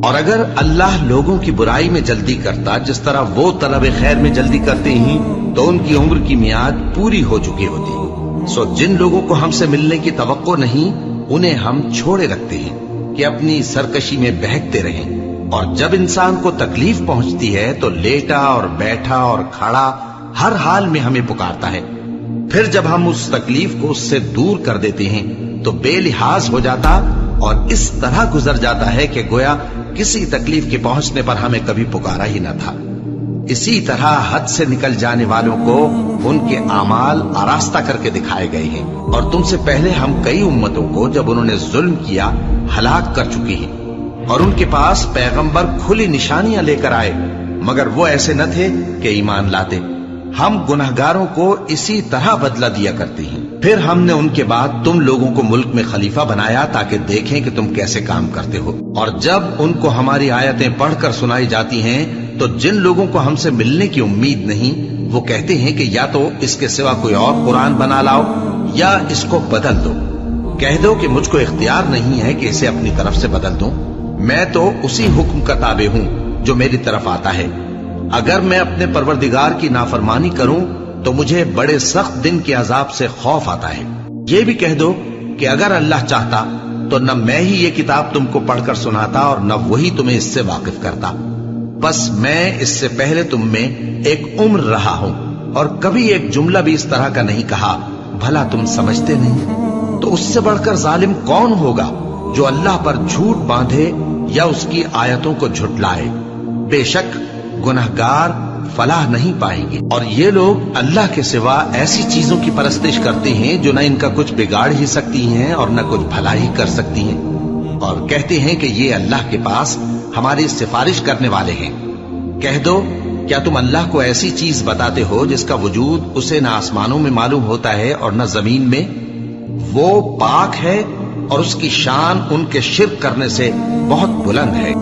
اور اگر اللہ لوگوں کی برائی میں جلدی کرتا جس طرح وہ طلب خیر میں جلدی کرتے ہیں تو ان کی عمر کی میعاد پوری ہو چکی ہوتی۔ سو جن لوگوں کو ہم سے ملنے کی توقع نہیں انہیں ہم چھوڑے رکھتے ہیں کہ اپنی سرکشی میں بہکتے رہیں، اور جب انسان کو تکلیف پہنچتی ہے تو لیٹا اور بیٹھا اور کھڑا ہر حال میں ہمیں پکارتا ہے۔ پھر جب ہم اس تکلیف کو اس سے دور کر دیتے ہیں تو بے لحاظ ہو جاتا اور اس طرح گزر جاتا ہے کہ گویا کسی تکلیف کے پہنچنے پر ہمیں کبھی پکارا ہی نہ تھا۔ اسی طرح حد سے نکل جانے والوں کو ان کے اعمال آراستہ کر کے دکھائے گئے ہیں، اور تم سے پہلے ہم کئی امتوں کو جب انہوں نے ظلم کیا ہلاک کر چکے ہیں، اور ان کے پاس پیغمبر کھلی نشانیاں لے کر آئے مگر وہ ایسے نہ تھے کہ ایمان لاتے۔ ہم گنہگاروں کو اسی طرح بدلہ دیا کرتے ہیں۔ پھر ہم نے ان کے بعد تم لوگوں کو ملک میں خلیفہ بنایا تاکہ دیکھیں کہ تم کیسے کام کرتے ہو، اور جب ان کو ہماری آیتیں پڑھ کر سنائی جاتی ہیں تو جن لوگوں کو ہم سے ملنے کی امید نہیں وہ کہتے ہیں کہ یا تو اس کے سوا کوئی اور قرآن بنا لاؤ یا اس کو بدل دو۔ کہہ دو کہ مجھ کو اختیار نہیں ہے کہ اسے اپنی طرف سے بدل دوں، میں تو اسی حکم کا تابع ہوں جو میری طرف آتا ہے۔ اگر میں اپنے پروردگار کی نافرمانی کروں تو مجھے بڑے سخت دن کے عذاب سے خوف آتا ہے۔ یہ بھی کہہ دو کہ اگر اللہ چاہتا تو نہ میں ہی یہ کتاب تم کو پڑھ کر سناتا اور نہ وہی تمہیں اس سے واقف کرتا، بس میں اس سے پہلے تم میں ایک عمر رہا ہوں اور کبھی ایک جملہ بھی اس طرح کا نہیں کہا، بھلا تم سمجھتے نہیں؟ تو اس سے بڑھ کر ظالم کون ہوگا جو اللہ پر جھوٹ باندھے یا اس کی آیتوں کو جھٹلائے؟ بے شک گنہگار فلاح نہیں پائیں گے۔ اور یہ لوگ اللہ کے سوا ایسی چیزوں کی پرستش کرتے ہیں جو نہ ان کا کچھ بگاڑ ہی سکتی ہیں اور نہ کچھ بھلا ہی کر سکتی ہیں، اور کہتے ہیں کہ یہ اللہ کے پاس ہماری سفارش کرنے والے ہیں۔ کہہ دو کیا تم اللہ کو ایسی چیز بتاتے ہو جس کا وجود اسے نہ آسمانوں میں معلوم ہوتا ہے اور نہ زمین میں؟ وہ پاک ہے اور اس کی شان ان کے شرک کرنے سے بہت بلند ہے۔